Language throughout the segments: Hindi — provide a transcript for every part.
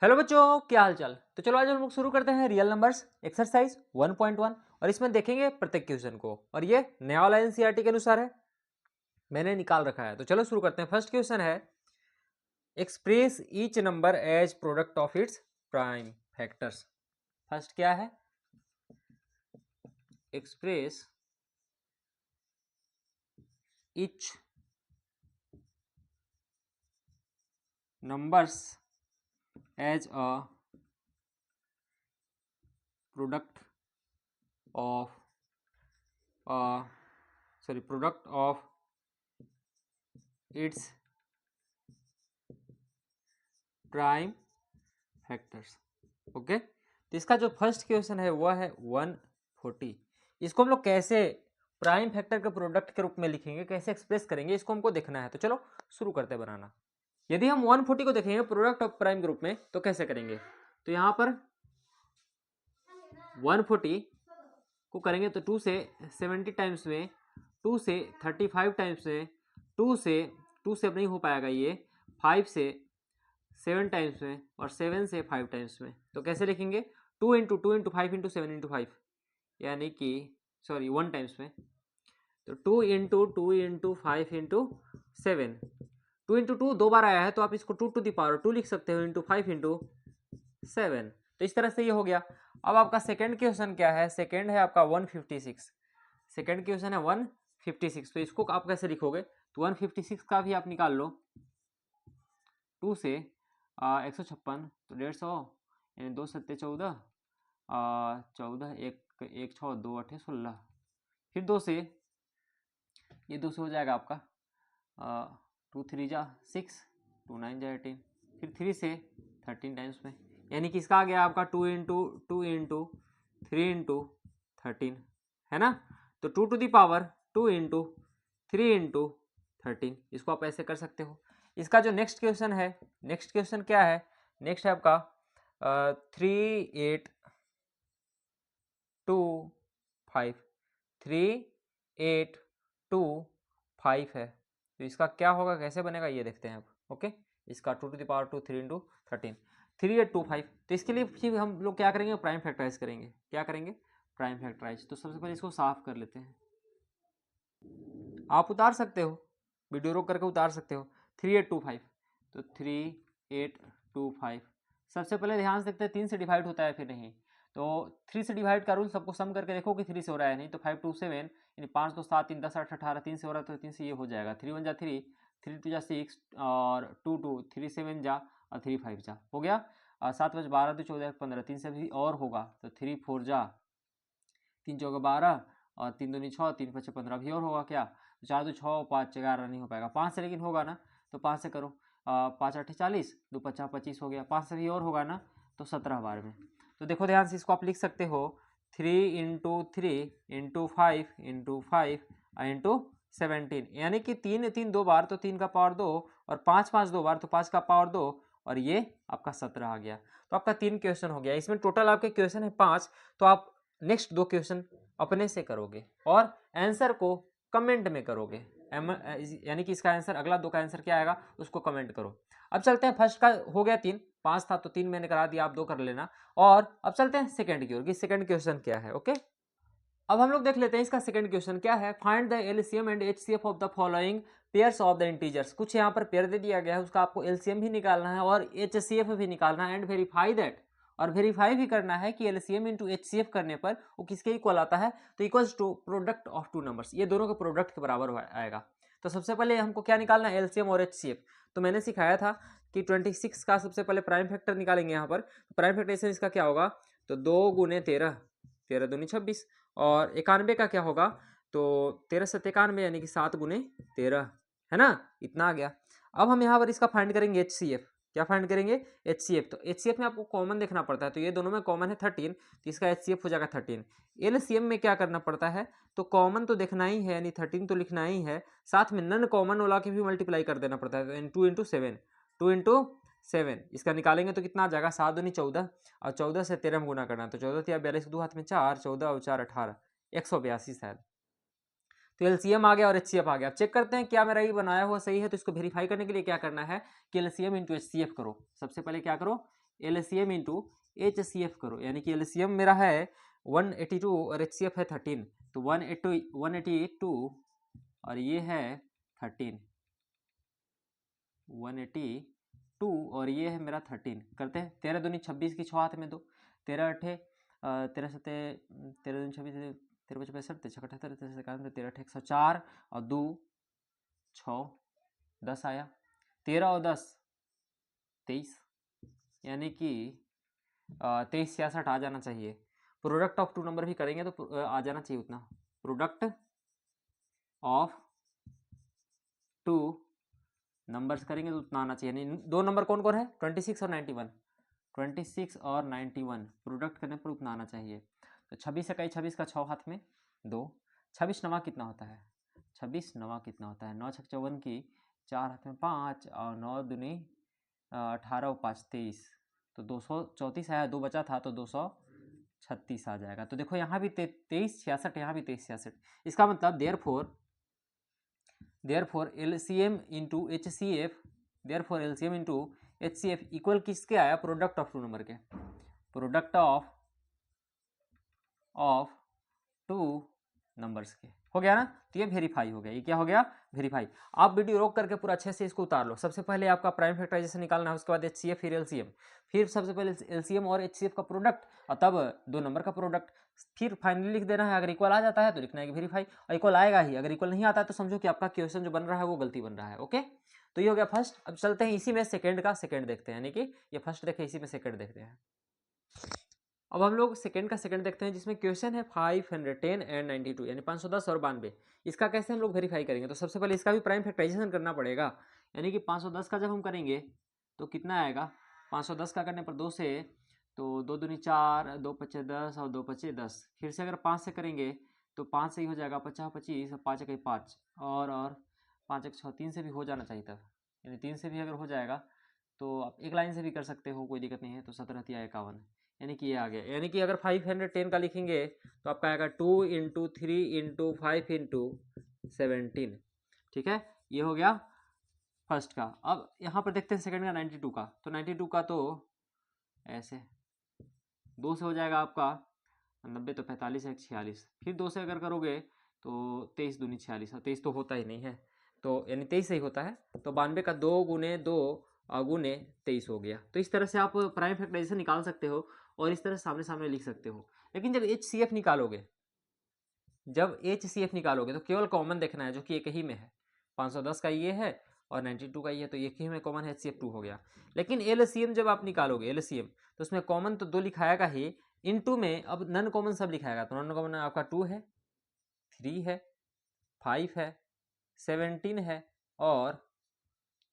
हेलो बच्चों, क्या हाल चाल। तो चलो आज हम लोग शुरू करते हैं रियल नंबर्स एक्सरसाइज 1.1 और इसमें देखेंगे प्रत्येक क्वेश्चन को। और ये नया वाला एनसीईआरटी के अनुसार है, मैंने निकाल रखा है। तो चलो शुरू करते हैं। फर्स्ट क्वेश्चन है, express each number as product of its prime factors. First क्या है, express each numbers as a product of product of its prime factors. Okay, तो इसका जो फर्स्ट क्वेश्चन है वह है 140। इसको हम लोग कैसे प्राइम फैक्टर के प्रोडक्ट के रूप में लिखेंगे, कैसे एक्सप्रेस करेंगे, इसको हमको देखना है। तो चलो शुरू करते हैं बनाना। यदि हम 140 को देखेंगे प्रोडक्ट ऑफ प्राइम ग्रुप में तो कैसे करेंगे। तो यहाँ पर 140 को करेंगे तो 2 से 70 टाइम्स में, 2 से 35 टाइम्स में, 2 से अब नहीं हो पाएगा ये, 5 से 7 टाइम्स में और 7 से 5 टाइम्स में। तो कैसे लिखेंगे, 2 इंटू 2 इंटू 5 इंटू 7 इंटू 5, यानी कि 1 टाइम्स में। तो 2 इंटू 2 इंटू 5 इंटू 7, 2 इंटू 2 दो बार आया है तो आप इसको 2 टू द पावर 2 लिख सकते हो, इंटू 5 इंटू 7। तो इस तरह से ये हो गया। अब आपका सेकेंड क्वेश्चन क्या है, सेकेंड है आपका 156। सेकेंड क्वेश्चन है 156। तो इसको आप कैसे लिखोगे, तो 156 का भी आप निकाल लो। 2 से 156 तो 150, यानी 2 सत्ते 14, 14 एक 6 2 8 16। फिर 2 से, ये 2 से हो जाएगा आपका 2 3 जा 6, 2 9 जा 18। फिर 3 से 13 टाइम्स में, यानी कि इसका आ गया आपका 2 इंटू 2 इंटू 3 इंटू 13, है ना। तो 2 to the power 2 into 3 into 13, इसको आप ऐसे कर सकते हो। इसका जो नेक्स्ट क्वेश्चन है, नेक्स्ट क्वेश्चन क्या है, नेक्स्ट है आपका 3 8 2 5, 3 8 2 5 है। तो इसका क्या होगा, कैसे बनेगा ये देखते हैं अब। ओके, इसका 2 टू द पावर 2 3 इंटू 13, 3 8 2 5। तो इसके लिए फिर हम लोग क्या करेंगे, प्राइम फैक्टराइज करेंगे। क्या करेंगे, प्राइम फैक्टराइज। तो सबसे पहले इसको साफ कर लेते हैं। आप उतार सकते हो, वीडियो रोक करके उतार सकते हो। 3 8 2 5, तो 3 8 2 5। सबसे पहले ध्यान से देखते हैं 3 से डिवाइड होता है फिर नहीं। तो 3 से डिवाइड का रूल सबको सम करके देखो कि 3 से हो रहा है नहीं। तो 5 2 7, यानी 5 2 7 3 10 8 18, 3 से हो रहा है तो 3 से ये हो जाएगा। 3 1 जा 3, 3 2 जा 6 और 2 2, 3 7 जा और 3 5 जा, हो गया। 7 5 12 2 14 15, 3 से भी और होगा तो 3 4 जा, 3 चौके 12 और 3 दूनी 6, 3 5 15 भी और होगा क्या। 4 2 6 5 11 नहीं हो पाएगा, 5 से लेकिन होगा ना, तो 5 से करो। 5 8 40, 2 50 25 हो गया। 5 से भी और होगा ना, तो 17 बार में। तो देखो ध्यान से, इसको आप लिख सकते हो 3 इंटू 3 इंटू 5 इंटू 5 इंटू 17, यानी कि 3 3 दो बार तो 3 का पावर 2 और 5 5 दो बार तो 5 का पावर 2, और ये आपका 17 आ गया। तो आपका 3 क्वेश्चन हो गया। इसमें टोटल आपके क्वेश्चन है 5। तो आप नेक्स्ट 2 क्वेश्चन अपने से करोगे और आंसर को कमेंट में करोगे, यानी कि इसका आंसर, अगला 2 का आंसर क्या आएगा उसको कमेंट करो। अब चलते हैं, फर्स्ट का हो गया 3, 5 था तो 3 मैंने करा दिया, आप 2 कर लेना। और अब चलते हैं सेकंड की ओर कि सेकंड क्वेश्चन क्या है। ओके, अब हम लोग देख लेते हैं इसका सेकंड क्वेश्चन क्या है। Find the LCM and HCF of the following pairs of the integers. कुछ यहाँ पर पेयर दे दिया गया है, उसका आपको एलसीएम भी निकालना है और एचसीएफ भी निकालना है, एंड वेरीफाई दैट, और वेरीफाई भी करना है कि एलसीएम इंटू एचसीएफ करने पर वो किसके इक्वल आता है। तो equals to product of two numbers, ये दोनों के प्रोडक्ट के बराबर आएगा। तो सबसे पहले हमको क्या निकालना है, एलसीएम और एचसीएफ। तो मैंने सिखाया था कि 26 का सबसे पहले प्राइम फैक्टर निकालेंगे। यहाँ पर प्राइम फैक्टर इसका क्या होगा, तो 2 गुने 13, 13 दूनी 26, और 91 का क्या होगा, तो 13 7 91, यानी कि 7 गुने 13, है ना, इतना आ गया। अब हम यहाँ पर इसका फाइंड करेंगे एचसीएफ। क्या फाइंड करेंगे, एचसीएफ। तो एचसीएफ में आपको कॉमन देखना पड़ता है, तो ये दोनों में कॉमन है 13, तो इसका एचसीएफ हो जाएगा 13। एलसीएम में क्या करना पड़ता है, तो कॉमन तो देखना ही है, यानी 13 तो लिखना ही है, साथ में नन कॉमन वाला के भी मल्टीप्लाई कर देना पड़ता है। तो 2 इंटू 7, 2 इंटू 7, इसका निकालेंगे तो कितना आ जाएगा, 7 दूनी 14 और 14 से 13 में गुना करना, तो 14 या 42, 2 हाथ में 4, 14 और 4 18, 182 शायद। तो एलसीएम आ गया और एचसीएफ आ गया। अब चेक करते हैं क्या मेरा ये बनाया हुआ सही है। तो इसको वेरीफाई करने के लिए क्या करना है कि एलसीएम इंटू एचसीएफ करो। सबसे पहले क्या करो, LCM इंटू HCF करो, यानी कि LCM मेरा है 182 और HCF है 13, तो 182 और ये है 13, 182 और ये है मेरा 13। करते हैं 13 दूनी 26 की 6 हाथ में 2, 13 अठे 13 सते 13 दूनी 26, 13 5 65, 13 78, 13 91, 13 अठे 104 और 2 6 10 आया, 13 और 10 23, यानी कि 23 66 आ जाना चाहिए। प्रोडक्ट ऑफ टू नंबर भी करेंगे तो आ जाना चाहिए उतना। प्रोडक्ट ऑफ टू नंबर्स करेंगे तो उतना आना चाहिए, यानी दो नंबर कौन कौन है 26 और 91, 26 और 91 प्रोडक्ट करने पर उतना आना चाहिए। तो 26 इकाई 26 का 6 हाथ में 2, 26 नवा कितना होता है, 26 नवा कितना होता है 9 6 54 की 4 हाथ में 5 और 9 दूनी 18 और 5 23, तो 234 आया, 2 बचा था तो 236 आ जाएगा। तो देखो यहाँ भी 23 66, यहाँ भी 23 66, इसका मतलब therefore LCM into HCF, therefore LCM into HCF equal किसके आया, प्रोडक्ट ऑफ टू नंबर के, प्रोडक्ट ऑफ टू नंबर्स के। हो गया ना, तो ये वेरीफाई हो गया, ये क्या हो गया वेरीफाई। आप वीडियो रोक करके पूरा अच्छे से इसको उतार लो। सबसे पहले आपका प्राइम फैक्टराइजेशन निकालना है, उसके बाद HCF फिर LCM, फिर सबसे पहले LCM और HCF का प्रोडक्ट और तब दो नंबर का प्रोडक्ट, फिर फाइनली लिख देना है। अगर इक्वल आ जाता है तो लिखना है कि वेरीफाई, और इक्वल आएगा ही, अगर इक्वल नहीं आता है तो समझो कि आपका क्वेश्चन जो बन रहा है वो गलती बन रहा है। ओके, तो ये हो गया फर्स्ट। अब चलते हैं इसी में सेकेंड का सेकेंड देखते हैं, यानी कि ये फर्स्ट देखे, इसी में सेकेंड देखते हैं। अब हम लोग सेकंड का सेकंड देखते हैं, जिसमें क्वेश्चन है 510 एंड 92, यानी 510 और 92। इसका कैसे हम लोग वेरीफाई करेंगे, तो सबसे पहले इसका भी प्राइम फैक्टराइजेशन करना पड़ेगा, यानी कि 510 का जब हम करेंगे तो कितना आएगा, 510 का करने पर 2 से, तो 2 दूनी 4, 2 पचे 10 और 2 पचे 10, फिर से अगर 5 से करेंगे तो 5 से ही हो जाएगा 50 25 और 5 1 5 और 5 1 6, 3 से भी हो जाना चाहिए तब, यानी 3 से भी अगर हो जाएगा तो आप एक लाइन से भी कर सकते हो, कोई दिक्कत नहीं है। तो 17 51, यानी कि ये आ गया। यानी कि अगर 510 का लिखेंगे तो आपका आएगा 2 इंटू 3 इंटू 5 इंटू 17, ठीक है, ये हो गया फर्स्ट का। अब यहाँ पर देखते हैं सेकंड का 92 का, तो 92 का तो ऐसे 2 से हो जाएगा आपका 90, तो 45 है 46, फिर 2 से अगर करोगे तो 23 दूनी 46, और 23 तो होता ही नहीं है, तो यानी 23 से ही होता है, तो 92 का 2 गुने 2 गुने 23 हो गया। तो इस तरह से आप प्राइम फैक्टराइजेशन निकाल सकते हो और इस तरह सामने सामने लिख सकते हो। लेकिन जब HCF निकालोगे, तो केवल कॉमन देखना है, जो कि एक ही में है, 510 का ये है और 92 का ये है, तो एक ही में कॉमन है, HCF 2 हो गया। लेकिन LCM जब आप निकालोगे, LCM, तो उसमें कॉमन तो 2 लिखाएगा ही, इनटू में अब नन कॉमन सब लिखाएगा, तो नन कॉमन आपका 2 है, 3 है, 5 है, 17 है और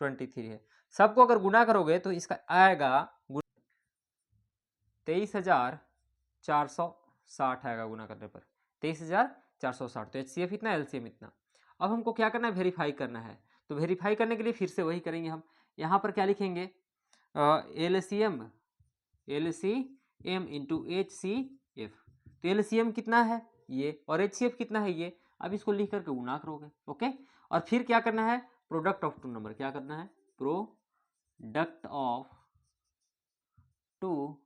23 है। सबको अगर गुना करोगे तो इसका आएगा 23,460 आएगा गुना करने पर, 23,460। तो HCF इतना, LCM इतना। अब हमको क्या करना है, वेरीफाई करना है। तो वेरीफाई करने के लिए फिर से वही करेंगे हम, यहाँ पर क्या लिखेंगे, LCM इंटू HCF, तो LCM कितना है ये और HCF कितना है ये, अब इसको लिख करके गुना करोगे। ओके, और फिर क्या करना है, प्रोडक्ट ऑफ टू नंबर, क्या करना है, प्रोडक्ट ऑफ टू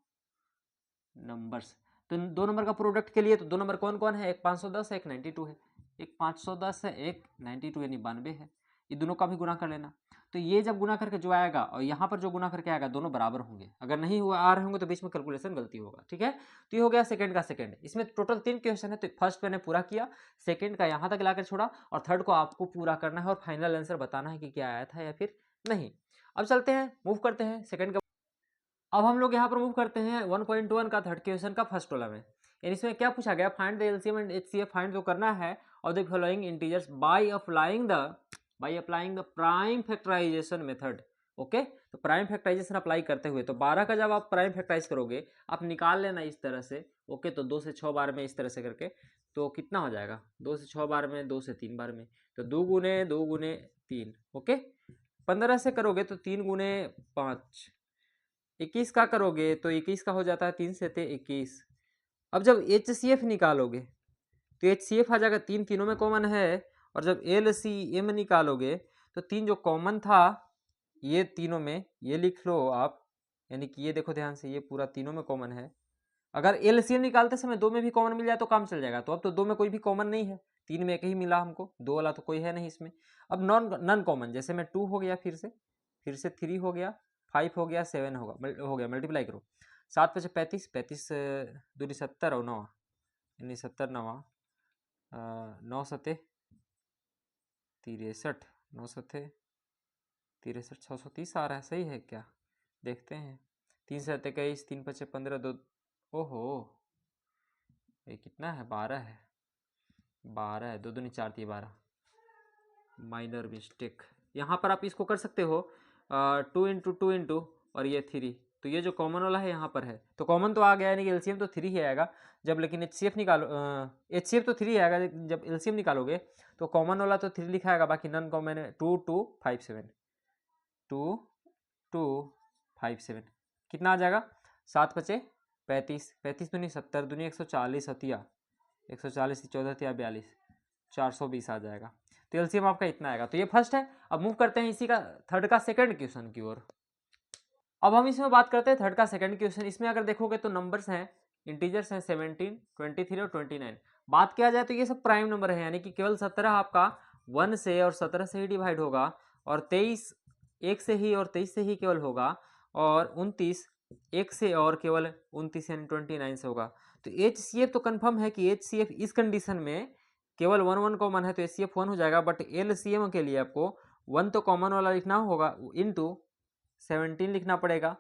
नंबर्स। तो दो नंबर का प्रोडक्ट के लिए तो दो नंबर कौन कौन है, एक 510 है, एक 92 है, एक 510 है, एक 92 यानी 92 है, ये दोनों का भी गुना कर लेना। तो ये जब गुना करके जो आएगा और यहाँ पर जो गुना करके आएगा दोनों बराबर होंगे, अगर नहीं हुआ आ रहे होंगे तो बीच में कैलकुलेशन गलती होगा, ठीक है। तो ये हो गया सेकंड का सेकंड। इसमें टोटल 3 क्वेश्चन है, तो फर्स्ट मैंने पूरा किया, सेकंड का यहाँ तक लाकर छोड़ा, और थर्ड को आपको पूरा करना है और फाइनल आंसर बताना है कि क्या आया था या फिर नहीं। अब चलते हैं, मूव करते हैं सेकंड का। अब हम लोग यहाँ पर मूव करते हैं 1.1 का थर्ड क्वेश्चन का फर्स्ट वाला में। यानी इसमें क्या पूछा गया, find the LCM and HCF, find जो करना है of the following integers by applying the prime factorization method. Okay, तो प्राइम फैक्टराइजेशन अप्लाई करते हुए, तो 12 का जब आप प्राइम फैक्टराइज करोगे आप निकाल लेना इस तरह से। ओके, तो 2 से 6 बार में इस तरह से करके, तो कितना हो जाएगा, 2 से 6 बार में, 2 से 3 बार में, तो 2 गुने 3। ओके, 15 से करोगे तो 3 गुने 5, 21 का करोगे तो 21 का हो जाता है, 3 से थे 21। अब जब HCF निकालोगे तो HCF आ जाएगा, तीन तीनों में कॉमन है, और जब LCM निकालोगे तो 3 जो कॉमन था ये तीनों में, ये लिख लो आप यानी कि ये देखो ध्यान से, ये पूरा तीनों में कॉमन है। अगर एलसीएम निकालते समय 2 में भी कॉमन मिल जाए तो काम चल जाएगा। तो अब तो 2 में कोई भी कॉमन नहीं है, 3 में एक ही मिला हमको, 2 वाला तो कोई है नहीं इसमें। अब नॉन कॉमन, जैसे में 2 हो गया, फिर से 3 हो गया, 5 हो गया, 7 हो गया, मल्टीप्लाई करो। 7 पचे 35, 35 दूनी 70 और 9 यानी 70 9 9 सते 63, 9 सते 63, 630 आ रहा है, सही है क्या? देखते हैं। 3 से 21, 3 पचे 15, 2, ओहो ये कितना है, 12 है, 12 है, 2 दूनी 4 थी 12, माइनर मिस्टेक। यहाँ पर आप इसको कर सकते हो 2 इंटू 2 इंटू और ये 3, तो ये जो कॉमन वाला है यहाँ पर है, तो कॉमन तो आ गया, यानी कि एलसीएम तो 3 ही आएगा। जब लेकिन एचसीएफ निकालो, एचसीएफ तो 3 आएगा, जब एलसीएम निकालोगे तो कॉमन वाला तो 3 लिखा आएगा, बाकी नॉन कॉमन है 2 2 5 7, 2 2 5 7 कितना आ जाएगा? 7 पचे 35, 35 दूनी 70, दूनी 140 हतिया 140, 14 हतिया 42, 420 आ जाएगा। तो एलसीएम आपका इतना आएगा। तो ये फर्स्ट है। अब मूव करते हैं इसी का थर्ड का सेकंड क्वेश्चन की ओर। अब हम इसमें बात करते हैं थर्ड का सेकंड क्वेश्चन। इसमें अगर देखोगे तो नंबर्स हैं, इंटीजर्स हैं 17, 23 और 29। बात किया जाए तो ये सब प्राइम नंबर है, यानी कि केवल 17 आपका 1 से और 17 से ही डिवाइड होगा, और 23 1 से ही और 23 से ही केवल होगा, और 29 1 से और केवल 29 यानी 29 से होगा। तो HCF तो कंफर्म है कि HCF इस कंडीशन में केवल 1 1 कॉमन है तो HCF 1 हो जाएगा। बट LCM के लिए आपको 1 तो कॉमन वाला लिखना होगा, इंटू 17 लिखना पड़ेगा,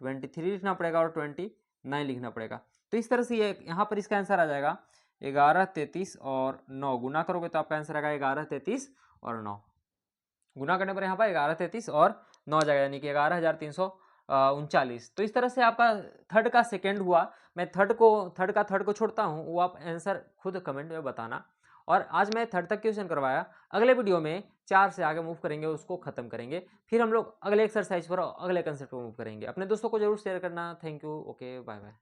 23 लिखना पड़ेगा और 29 लिखना पड़ेगा। तो इस तरह से ये यहाँ पर इसका आंसर आ जाएगा 11 33 और 9। गुना करोगे तो आपका आंसर आएगा 11 33 और 9। गुना करने पर यहाँ पर 11 33 और 9 जाएगा, यानी कि 11,339। तो इस तरह से आपका थर्ड का सेकंड हुआ। मैं थर्ड को छोड़ता हूँ, वो आप आंसर खुद कमेंट में बताना। और आज मैं थर्ड तक क्वेश्चन करवाया। अगले वीडियो में 4 से आगे मूव करेंगे, उसको खत्म करेंगे, फिर हम लोग अगले एक्सरसाइज पर अगले कंसेप्ट को मूव करेंगे। अपने दोस्तों को जरूर शेयर करना। Thank you, okay, bye bye.